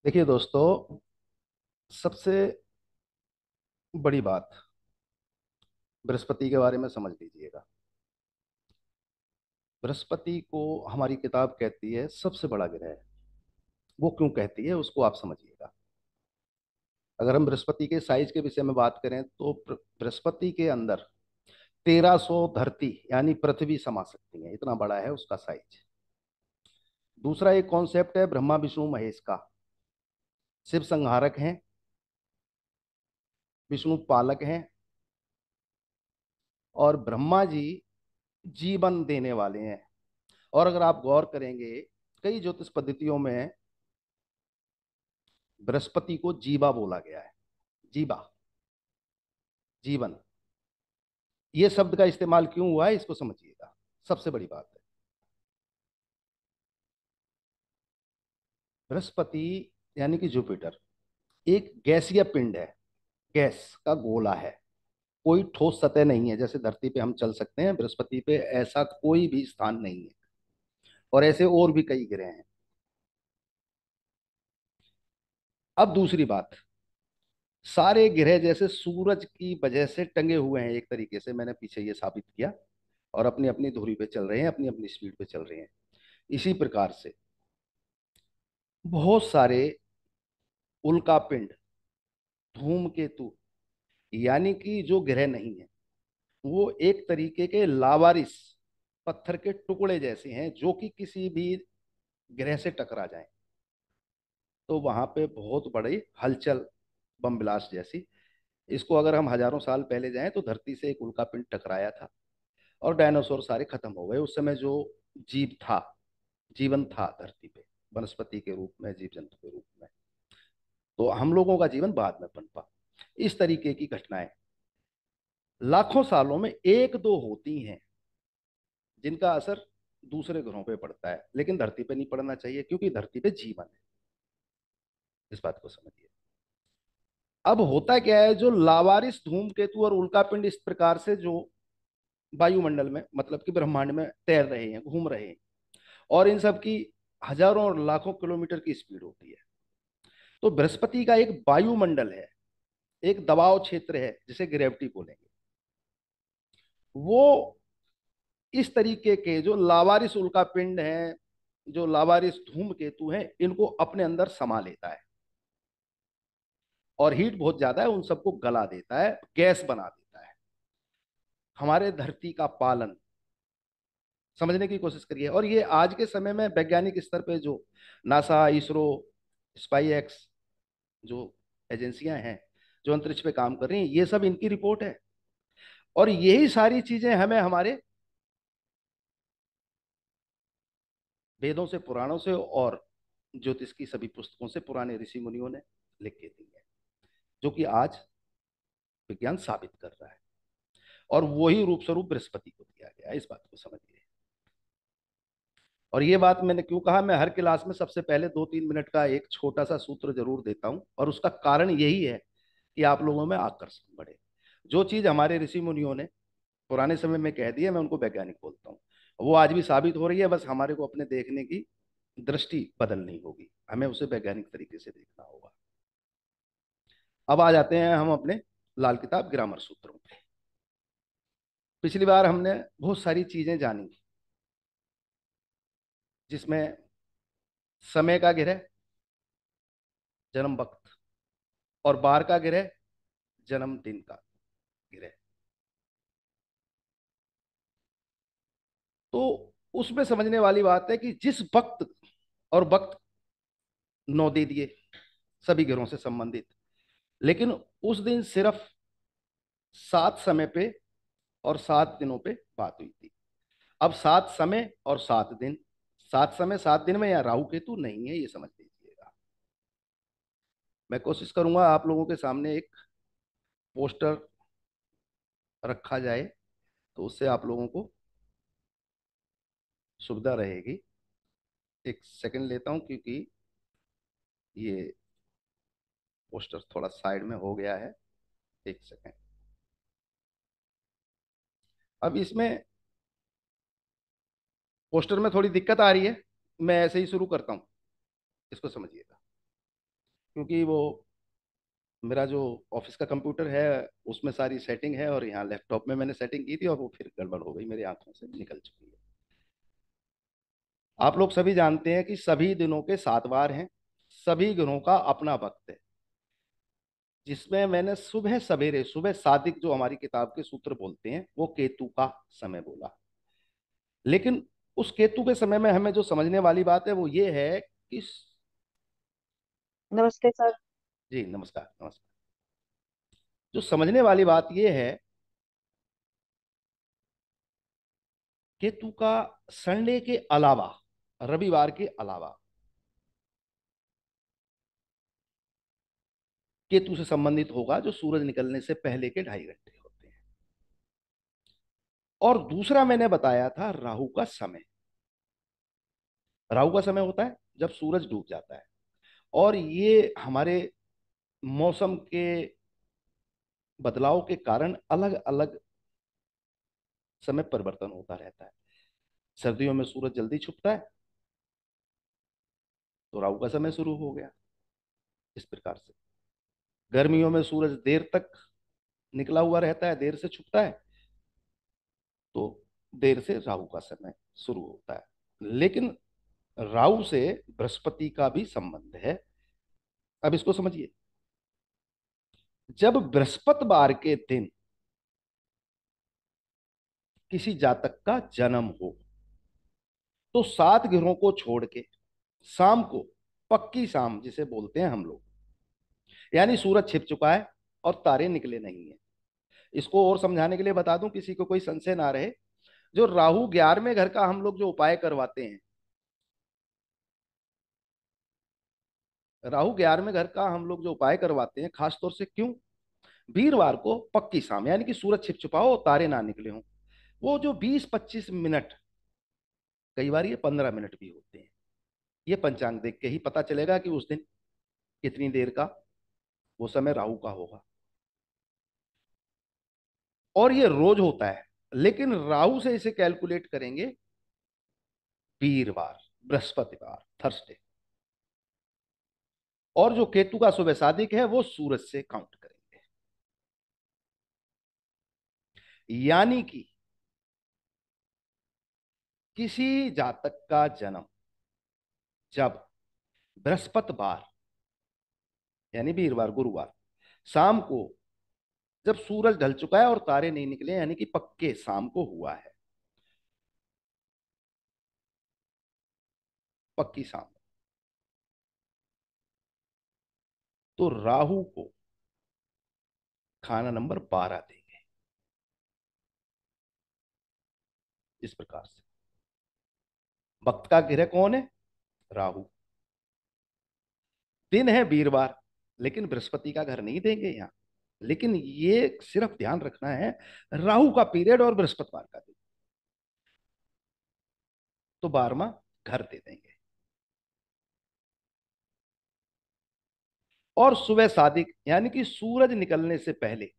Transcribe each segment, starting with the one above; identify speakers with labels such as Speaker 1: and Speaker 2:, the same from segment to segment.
Speaker 1: देखिए दोस्तों, सबसे बड़ी बात बृहस्पति के बारे में समझ लीजिएगा। बृहस्पति को हमारी किताब कहती है सबसे बड़ा ग्रह है। वो क्यों कहती है उसको आप समझिएगा। अगर हम बृहस्पति के साइज के विषय में बात करें तो बृहस्पति के अंदर 1300 धरती यानी पृथ्वी समा सकती है, इतना बड़ा है उसका साइज। दूसरा एक कॉन्सेप्ट है ब्रह्मा विष्णु महेश का। शिव संहारक हैं, विष्णु पालक हैं, और ब्रह्मा जी जीवन देने वाले हैं। और अगर आप गौर करेंगे, कई ज्योतिष पद्धतियों में बृहस्पति को जीवा बोला गया है। जीवा, जीवन। ये शब्द का इस्तेमाल क्यों हुआ है इसको समझिएगा। सबसे बड़ी बात है, बृहस्पति यानी कि जुपिटर एक गैसीय पिंड है। गैस का गोला है, कोई ठोस सतह नहीं है। जैसे धरती पे हम चल सकते हैं, बृहस्पति पे ऐसा कोई भी स्थान नहीं है। और ऐसे और भी कई ग्रह हैं। अब दूसरी बात, सारे ग्रह जैसे सूरज की वजह से टंगे हुए हैं, एक तरीके से मैंने पीछे ये साबित किया, और अपनी अपनी धुरी पे चल रहे हैं, अपनी अपनी स्पीड पे चल रहे हैं। इसी प्रकार से बहुत सारे उल्का पिंड, धूमकेतु, यानी कि जो ग्रह नहीं है, वो एक तरीके के लावारिस पत्थर के टुकड़े जैसे हैं, जो कि किसी भी ग्रह से टकरा जाएं तो वहां पे बहुत बड़ी हलचल, बम ब्लास्ट जैसी। इसको अगर हम हजारों साल पहले जाएं तो धरती से एक उल्का पिंड टकराया था और डायनासोर सारे खत्म हो गए। उस समय जो जीव था, जीवन था धरती पे, वनस्पति के रूप में, जीव जंतु के रूप में, तो हम लोगों का जीवन बाद में पनपा। इस तरीके की घटनाएं लाखों सालों में एक दो होती हैं, जिनका असर दूसरे ग्रहों पे पड़ता है, लेकिन धरती पे नहीं पड़ना चाहिए, क्योंकि धरती पे जीवन है। इस बात को समझिए। अब होता क्या है, जो लावारिस धूमकेतु और उल्कापिंड इस प्रकार से जो वायुमंडल में, मतलब कि ब्रह्मांड में तैर रहे हैं, घूम रहे हैं, और इन सब की हजारों और लाखों किलोमीटर की स्पीड होती है, तो बृहस्पति का एक वायुमंडल है, एक दबाव क्षेत्र है, जिसे ग्रेविटी बोलेंगे। वो इस तरीके के जो लावारिस उल्कापिंड हैं, जो लावारिस धूमकेतु हैं, इनको अपने अंदर समा लेता है, और हीट बहुत ज्यादा है, उन सबको गला देता है, गैस बना देता है। हमारे धरती का पालन समझने की कोशिश करिए। और ये आज के समय में वैज्ञानिक स्तर पे जो नासा, इसरो, स्पाई एक्स, जो एजेंसियां हैं जो अंतरिक्ष पे काम कर रही हैं, ये सब इनकी रिपोर्ट है। और यही सारी चीजें हमें हमारे वेदों से, पुराणों से, और ज्योतिष की सभी पुस्तकों से पुराने ऋषि मुनियों ने लिख के दी है, जो कि आज विज्ञान साबित कर रहा है। और वही रूप स्वरूप बृहस्पति को दिया गया है, इस बात को समझिए। और ये बात मैंने क्यों कहा, मैं हर क्लास में सबसे पहले 2-3 मिनट का एक छोटा सा सूत्र जरूर देता हूं, और उसका कारण यही है कि आप लोगों में आकर्षण बढ़े। जो चीज हमारे ऋषि मुनियों ने पुराने समय में कह दी है, मैं उनको वैज्ञानिक बोलता हूँ। वो आज भी साबित हो रही है, बस हमारे को अपने देखने की दृष्टि बदलनी होगी, हमें उसे वैज्ञानिक तरीके से देखना होगा। अब आ जाते हैं हम अपने लाल किताब ग्रामर सूत्रों पे। पिछली बार हमने बहुत सारी चीजें जानी, जिसमें समय का गिरह, जन्म वक्त, और बार का गिरह, जन्मदिन का गिरह। तो उसमें समझने वाली बात है कि जिस वक्त, और वक्त 9 दे दिए सभी ग्रहों से संबंधित, लेकिन उस दिन सिर्फ 7 समय पे और 7 दिनों पे बात हुई थी। अब 7 समय और 7 दिन, 7 समय 7 दिन में यहाँ राहु केतु नहीं है, ये समझ लीजिएगा। मैं कोशिश करूंगा आप लोगों के सामने एक पोस्टर रखा जाए, तो उससे आप लोगों को सुविधा रहेगी। एक सेकंड लेता हूं, क्योंकि ये पोस्टर थोड़ा साइड में हो गया है। एक सेकंड। अब इसमें पोस्टर में थोड़ी दिक्कत आ रही है, मैं ऐसे ही शुरू करता हूं, इसको समझिएगा। क्योंकि वो मेरा जो ऑफिस का कंप्यूटर है उसमें सारी सेटिंग है, और यहाँ लैपटॉप में मैंने सेटिंग की थी और वो फिर गड़बड़ हो गई, मेरी आंखों से निकल चुकी है। आप लोग सभी जानते हैं कि सभी दिनों के 7 वार हैं, सभी ग्रहों का अपना वक्त है, जिसमें मैंने सुबह सवेरे, सुबह सादिक जो हमारी किताब के सूत्र बोलते हैं, वो केतु का समय बोला। लेकिन उस केतु के समय में हमें जो समझने वाली बात है वो ये है कि,
Speaker 2: नमस्ते सर।
Speaker 1: जी नमस्कार नमस्कार, जो समझने वाली बात ये है, केतु का संडे के अलावा, रविवार के अलावा, केतु से संबंधित होगा जो सूरज निकलने से पहले के 2.5 घंटे होते हैं। और दूसरा मैंने बताया था राहु का समय। राहु का समय होता है जब सूरज डूब जाता है, और ये हमारे मौसम के बदलाव के कारण अलग अलग समय परिवर्तन होता रहता है। सर्दियों में सूरज जल्दी छुपता है, तो राहु का समय शुरू हो गया। इस प्रकार से गर्मियों में सूरज देर तक निकला हुआ रहता है, देर से छुपता है, तो देर से राहु का समय शुरू होता है। लेकिन राहु से बृहस्पति का भी संबंध है। अब इसको समझिए, जब बृहस्पतिवार के दिन किसी जातक का जन्म हो, तो 7 ग्रहों को छोड़ के शाम को, पक्की शाम जिसे बोलते हैं हम लोग, यानी सूरज छिप चुका है और तारे निकले नहीं है। इसको और समझाने के लिए बता दूं, किसी को कोई संशय ना रहे, जो राहु 11वें घर का हम लोग जो उपाय करवाते हैं, राहु 11वें घर का हम लोग जो उपाय करवाते हैं खासतौर से, क्यों? वीरवार को पक्की शाम, यानी कि सूरज छिप छुपा हो, तारे ना निकले हों, वो जो 20-25 मिनट, कई बार ये 15 मिनट भी होते हैं, ये पंचांग देख के ही पता चलेगा कि उस दिन कितनी देर का वो समय राहु का होगा। और ये रोज होता है, लेकिन राहु से इसे कैलकुलेट करेंगे वीरवार, बृहस्पतिवार, थर्सडे। और जो केतु का सुबह सादिक है वो सूरज से काउंट करेंगे। यानी कि किसी जातक का जन्म जब बृहस्पतिवार, यानी वीरवार, गुरुवार, शाम को, जब सूरज ढल चुका है और तारे नहीं निकले, यानी कि पक्के शाम को हुआ है, पक्की शाम, तो राहु को खाना नंबर 12 देंगे। इस प्रकार से वक्त का ग्रह कौन है? राहु। दिन है वीरवार, लेकिन बृहस्पति का घर नहीं देंगे यहाँ। लेकिन ये सिर्फ ध्यान रखना है, राहु का पीरियड और बृहस्पतिवार का दिन, तो 12वां घर दे देंगे। और सुबह सादिक, यानी कि सूरज निकलने से पहले,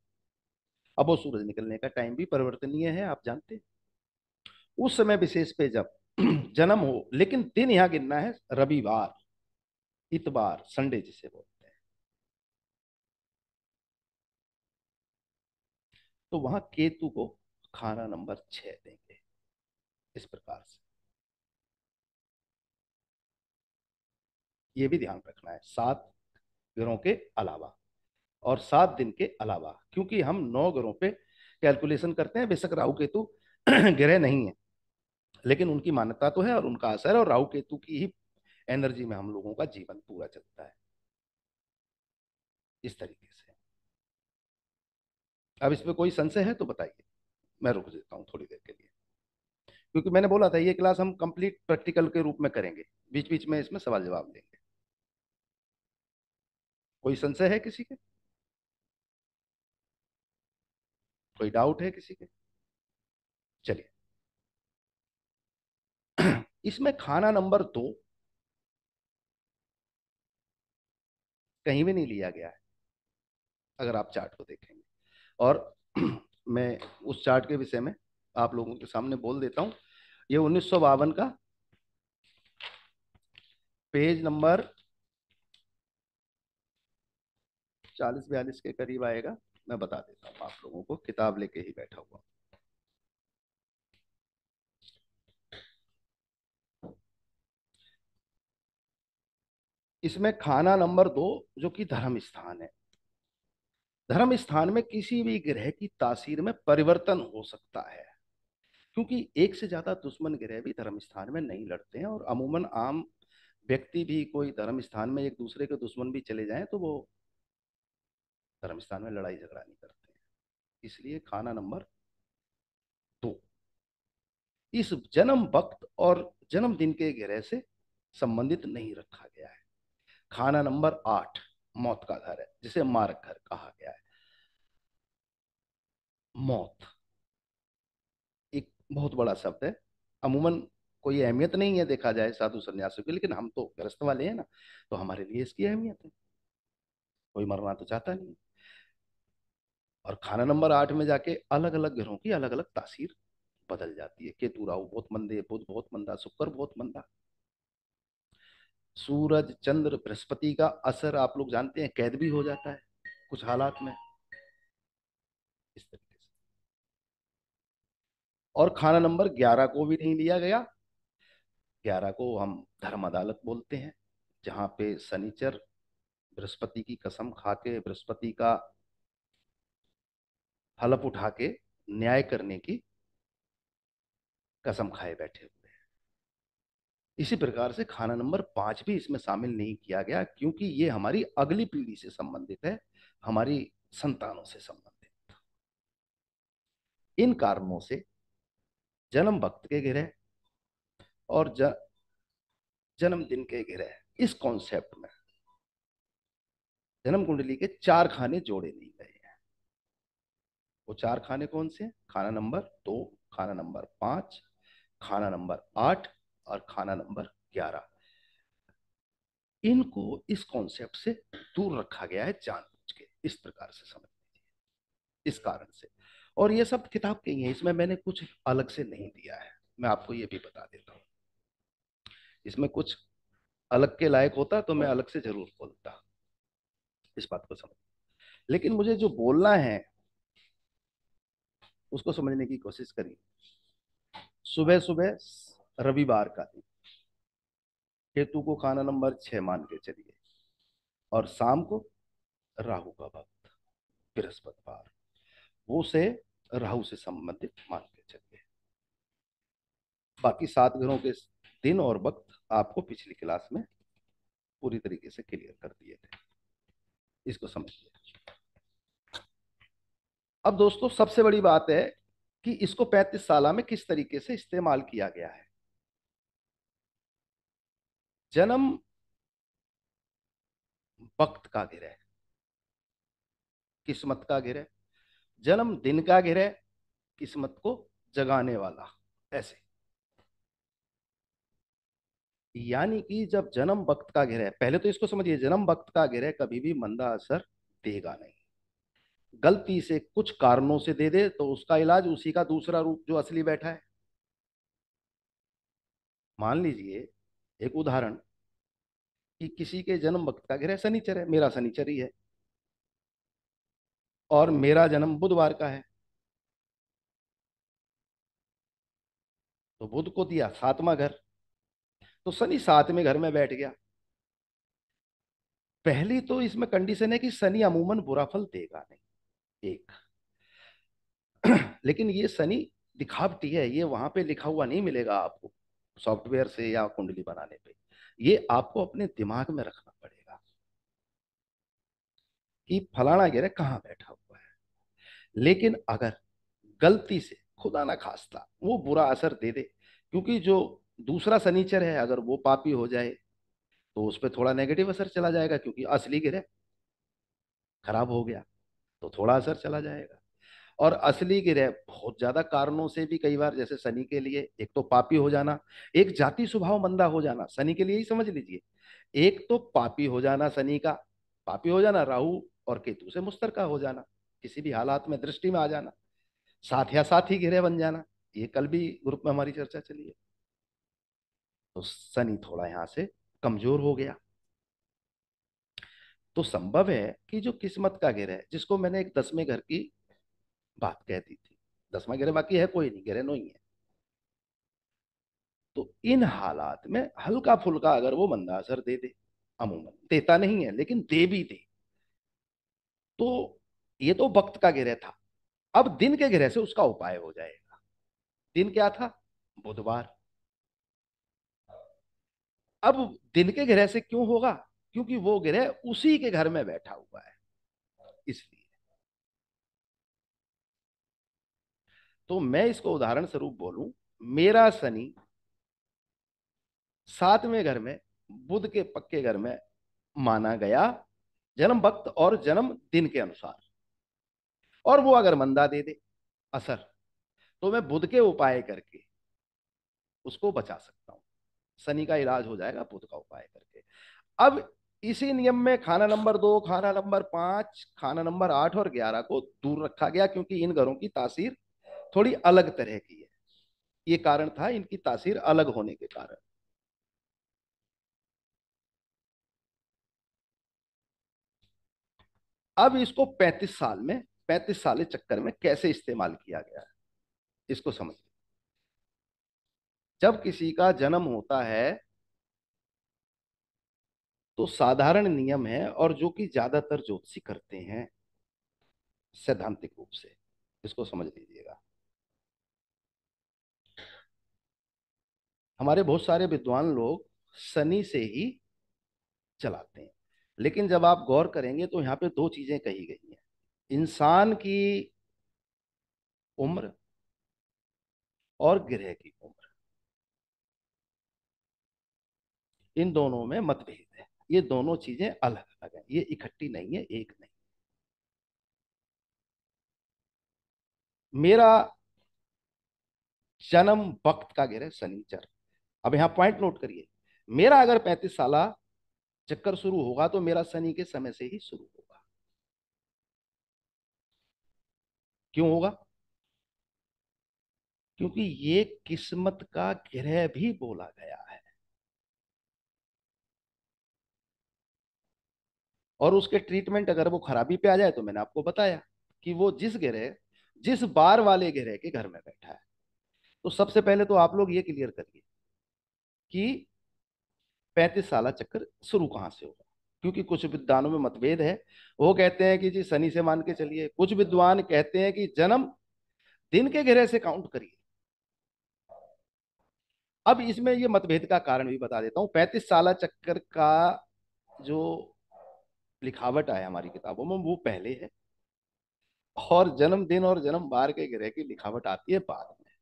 Speaker 1: अब वो सूरज निकलने का टाइम भी परिवर्तनीय है, आप जानते हैं। उस समय विशेष पे जब जन्म हो, लेकिन दिन यहां गिनना है रविवार, इतवार, संडे जिसे बोलते हैं, तो वहां केतु को खाना नंबर 6 देंगे। इस प्रकार से ये भी ध्यान रखना है, 7 ग्रहों के अलावा और 7 दिन के अलावा, क्योंकि हम 9 ग्रहों पे कैलकुलेशन करते हैं। बेशक राहु केतु ग्रह नहीं है, लेकिन उनकी मान्यता तो है और उनका असर है, और राहु केतु की ही एनर्जी में हम लोगों का जीवन पूरा चलता है। इस तरीके से, अब इसमें कोई संशय है तो बताइए, मैं रुक देता हूँ थोड़ी देर के लिए, क्योंकि मैंने बोला था ये क्लास हम कंप्लीट प्रैक्टिकल के रूप में करेंगे, बीच बीच में इसमें सवाल जवाब लेंगे। कोई संशय है किसी के? कोई डाउट है किसी के? चलिए, इसमें खाना नंबर 2 कहीं भी नहीं लिया गया है, अगर आप चार्ट को देखेंगे। और मैं उस चार्ट के विषय में आप लोगों के सामने बोल देता हूं। ये 1952 का पेज नंबर 40-42 के करीब आएगा। मैं बता देता हूँ आप लोगों को, किताब लेके ही बैठा हुआ। इसमें खाना नंबर 2, जो कि धर्म स्थान है। धर्म स्थान में किसी भी ग्रह की तासीर में परिवर्तन हो सकता है, क्योंकि एक से ज्यादा दुश्मन ग्रह भी धर्म स्थान में नहीं लड़ते हैं, और अमूमन आम व्यक्ति भी कोई धर्म स्थान में एक दूसरे के दुश्मन भी चले जाएं तो वो धर्म स्थान में लड़ाई झगड़ा नहीं करते हैं। इसलिए खाना नंबर 2 इस जन्म वक्त और जन्मदिन के ग्रह से संबंधित नहीं रखा गया है। खाना नंबर 8 मौत का घर है, जिसे मारक घर कहा गया है। मौत एक बहुत बड़ा शब्द है। अमूमन कोई अहमियत नहीं है देखा जाए साधु संन्यासियों की, लेकिन हम तो ग्रस्त वाले हैं ना, तो हमारे लिए इसकी अहमियत है। कोई मरना तो चाहता नहीं। और खाना नंबर 8 में जाके अलग अलग ग्रहों की अलग अलग तासीर बदल जाती है। केतु राहु बहुत मंदे, बुध बहुत मंदा, शुक्र बहुत मंदा। सूरज चंद्र बृहस्पति का असर आप लोग जानते हैं, कैद भी हो जाता है कुछ हालात में, इस तरीके से। और खाना नंबर 11 को भी नहीं लिया गया। 11 को हम धर्म अदालत बोलते हैं, जहां पे शनिचर बृहस्पति की कसम खा के, बृहस्पति का हलफ उठा के न्याय करने की कसम खाए बैठे हुए हैं। इसी प्रकार से खाना नंबर 5 भी इसमें शामिल नहीं किया गया, क्योंकि ये हमारी अगली पीढ़ी से संबंधित है, हमारी संतानों से संबंधित। इन कारणों से जन्म वक्त के ग्रह और जन्मदिन के ग्रह, इस कॉन्सेप्ट में जन्म कुंडली के 4 खाने जोड़े नहीं गए हैं। वो 4 खाने कौन से हैं? खाना नंबर 2, खाना नंबर 5, खाना नंबर 8 और खाना नंबर 11। इनको इस कॉन्सेप्ट से दूर रखा गया है जानबूझ के, इस प्रकार से समझ लीजिए, इस कारण से। और ये सब किताब के ही है, इसमें मैंने कुछ अलग से नहीं दिया है। मैं आपको ये भी बता देता हूँ, इसमें कुछ अलग के लायक होता तो मैं अलग से जरूर बोलता, इस बात को समझ। लेकिन मुझे जो बोलना है उसको समझने की कोशिश करिए। सुबह सुबह रविवार का दिन, केतु को खाना नंबर 6 मान के चलिए, और शाम को राहु का वक्त, बृहस्पतिवार, वो से राहु से संबंधित मान के चलिए। बाकी 7 ग्रहों के दिन और वक्त आपको पिछली क्लास में पूरी तरीके से क्लियर कर दिए थे, इसको समझिए। अब दोस्तों सबसे बड़ी बात है कि इसको 35 साला में किस तरीके से इस्तेमाल किया गया है। जन्म वक्त का गिरह, किस्मत का गिरह, जन्म दिन का गिरह, किस्मत को जगाने वाला, ऐसे। यानी कि जब जन्म वक्त का गिरह, पहले तो इसको समझिए, जन्म वक्त का गिरह कभी भी मंदा असर देगा नहीं। गलती से कुछ कारणों से दे दे तो उसका इलाज उसी का दूसरा रूप जो असली बैठा है। मान लीजिए एक उदाहरण, कि किसी के जन्म वक्त का ग्रह शनिचर है, मेरा शनिचर ही है, और मेरा जन्म बुधवार का है, तो बुध को दिया 7वां घर, तो शनि 7वें घर में बैठ गया। पहली तो इसमें कंडीशन है कि शनि अमूमन बुरा फल देगा नहीं, एक। लेकिन ये शनि दिखावटी है, ये वहां पे लिखा हुआ नहीं मिलेगा आपको सॉफ्टवेयर से या कुंडली बनाने पे। ये आपको अपने दिमाग में रखना पड़ेगा कि फलाना ग्रह कहाँ बैठा हुआ है। लेकिन अगर गलती से, खुदा ना खास्ता, वो बुरा असर दे दे, क्योंकि जो दूसरा शनिचर है अगर वो पापी हो जाए तो उस पर थोड़ा नेगेटिव असर चला जाएगा, क्योंकि असली ग्रह खराब हो गया तो थोड़ा असर चला जाएगा। और असली ग्रह बहुत ज्यादा कारणों से भी, कई बार जैसे शनि के लिए, एक तो पापी हो जाना, एक जाति स्वभाव मंदा हो जाना, शनि के लिए ही समझ लीजिए। एक तो पापी हो जाना शनि का, पापी हो जाना, राहु और केतु से मुश्तरका हो जाना, किसी भी हालात में दृष्टि में आ जाना, साथ या साथ ही ग्रह बन जाना। ये कल भी ग्रुप में हमारी चर्चा चली है। तो शनि थोड़ा यहां से कमजोर हो गया। तो संभव है कि जो किस्मत का गिरह है, जिसको मैंने एक 10वें घर की बात कह दी थी, 10वां गिरह बाकी है कोई नहीं, गिरह नहीं है, तो इन हालात में हल्का फुल्का अगर वो मंदा असर दे दे, अमूमन देता नहीं है लेकिन दे भी दे, तो ये तो वक्त का गिरह था। अब दिन के गिरह से उसका उपाय हो जाएगा। दिन क्या था? बुधवार। अब दिन के गिरह से क्यों होगा? क्योंकि वो गिरह उसी के घर में बैठा हुआ है, इसलिए। तो मैं इसको उदाहरण स्वरूप बोलूं, मेरा शनि 7वें घर में, बुध के पक्के घर में माना गया, जन्म वक्त और जन्म दिन के अनुसार, और वो अगर मंदा दे दे असर, तो मैं बुध के उपाय करके उसको बचा सकता हूं। शनि का इलाज हो जाएगा बुध का उपाय करके। अब इसी नियम में खाना नंबर 2, खाना नंबर 5, खाना नंबर 8 और 11 को दूर रखा गया, क्योंकि इन घरों की तासीर थोड़ी अलग तरह की है। ये कारण था इनकी तासीर अलग होने के कारण। अब इसको 35 साल में, 35 साल चक्कर में कैसे इस्तेमाल किया गया है, इसको समझिए। जब किसी का जन्म होता है तो साधारण नियम है, और जो कि ज्यादातर ज्योतिषी करते हैं सैद्धांतिक रूप से, इसको समझ लीजिएगा। हमारे बहुत सारे विद्वान लोग शनि से ही चलाते हैं, लेकिन जब आप गौर करेंगे तो यहाँ पे दो चीजें कही गई हैं: इंसान की उम्र और ग्रह की उम्र, इन दोनों में मतभेद है। ये दोनों चीजें अलग अलग हैं, ये इकट्ठी नहीं है, एक नहीं। मेरा जन्म वक्त का ग्रह शनिचर, अब यहां पॉइंट नोट करिए, मेरा अगर 35 साल चक्कर शुरू होगा तो मेरा शनि के समय से ही शुरू होगा। क्यों होगा? क्योंकि ये किस्मत का ग्रह भी बोला गया है, और उसके ट्रीटमेंट अगर वो खराबी पे आ जाए तो मैंने आपको बताया कि वो जिस ग्रह, जिस बार वाले ग्रह के घर में बैठा है। तो सबसे पहले तो आप लोग ये क्लियर करिए कि 35 साल चक्कर शुरू कहां से होगा, क्योंकि कुछ विद्वानों में मतभेद है। वो कहते हैं कि जी शनि से मान के चलिए, कुछ विद्वान कहते हैं कि जन्म दिन के ग्रह से काउंट करिए। अब इसमें ये मतभेद का कारण भी बता देता हूं। 35 साल चक्कर का जो लिखावट है हमारी किताबों में वो पहले है, और जन्मदिन और जन्म बार के ग्रह की लिखावट आती है बाद में।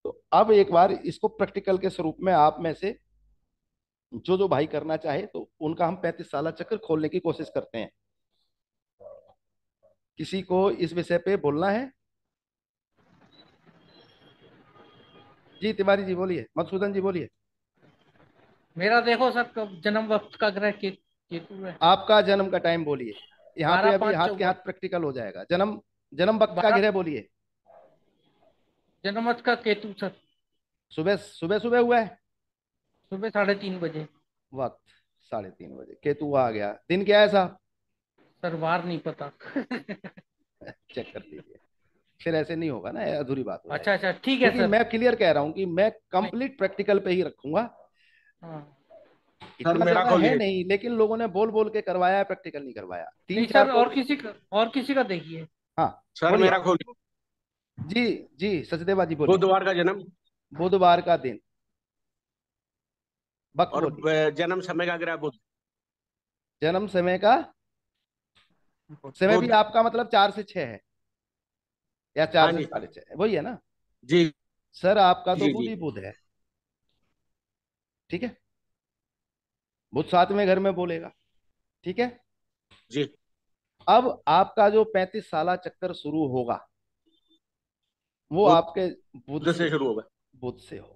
Speaker 1: तो अब एक बार इसको प्रैक्टिकल के स्वरूप में आप में से जो जो भाई करना चाहे तो उनका हम 35 साल चक्कर खोलने की कोशिश करते हैं। किसी को इस विषय पे बोलना है? जी तिवारी जी बोलिए, मधुसूदन जी बोलिए।
Speaker 2: मेरा देखो सर, कब जन्म वक्त का ग्रह केतु है।
Speaker 1: आपका जन्म का टाइम बोलिए, यहाँ पे
Speaker 2: बारह
Speaker 1: अभी
Speaker 2: पाँच
Speaker 1: हाथ के
Speaker 2: चौवन
Speaker 1: हाथ प्रैक्टिकल हो जाएगा। जन्म, जन्म वक्त का
Speaker 2: बारह
Speaker 1: ग्रह बोलिए।
Speaker 2: जन्म वक्त का केतु सर।
Speaker 1: सुबह सुबह सुबह हुआ है?
Speaker 2: सुबह 3:30 बजे।
Speaker 1: वक्त 3:30 बजे, केतु आ गया। दिन क्या है साहब?
Speaker 2: सर वार नहीं पता।
Speaker 1: चेक कर लीजिए। फिर ऐसे नहीं होगा ना, अधूरी बात हो
Speaker 2: अच्छा
Speaker 1: जाएगी।
Speaker 2: अच्छा, ठीक है
Speaker 1: क्योंकि
Speaker 2: सर।
Speaker 1: मैं क्लियर कह रहा हूं कि मैं
Speaker 2: नहीं।
Speaker 1: कंप्लीट प्रैक्टिकल पे ही रखूंगा।
Speaker 2: हाँ।
Speaker 3: सर
Speaker 1: इतना
Speaker 3: मेरा
Speaker 1: ज्यादा है
Speaker 3: खोलिए।
Speaker 1: नहीं, लेकिन लोगों ने बोल बोल के करवाया है, प्रैक्टिकल नहीं करवाया। तीन
Speaker 2: नहीं
Speaker 1: चार
Speaker 2: सर,
Speaker 1: लोग।
Speaker 2: और किसी का देखिए।
Speaker 1: हाँ
Speaker 3: सर
Speaker 1: बोलिए।
Speaker 3: मेरा खोलिए।
Speaker 1: जी जी सचदेवा जी बोलिए।
Speaker 3: बुधवार का जन्म
Speaker 1: बुधवार का दिन, वक्त
Speaker 3: और
Speaker 1: बोलिए।
Speaker 3: जन्म समय का ग्रह बुध।
Speaker 1: जन्म समय का, समय भी
Speaker 3: बुध।
Speaker 1: आपका मतलब 4 से 6 है, या चार
Speaker 3: हाँ
Speaker 1: से
Speaker 3: जी।
Speaker 1: साढ़े छह है, वही है ना?
Speaker 3: जी
Speaker 1: सर आपका तो
Speaker 3: जी
Speaker 1: बुध
Speaker 3: जी
Speaker 1: ही बुध है, ठीक है। बुध 7वें घर में बोलेगा, ठीक है।
Speaker 3: जी।
Speaker 1: अब आपका जो 35 साल चक्कर शुरू होगा वो
Speaker 3: बुध
Speaker 1: आपके बुध
Speaker 3: से
Speaker 1: से,
Speaker 3: शुरू होगा।
Speaker 1: बुध से होगा।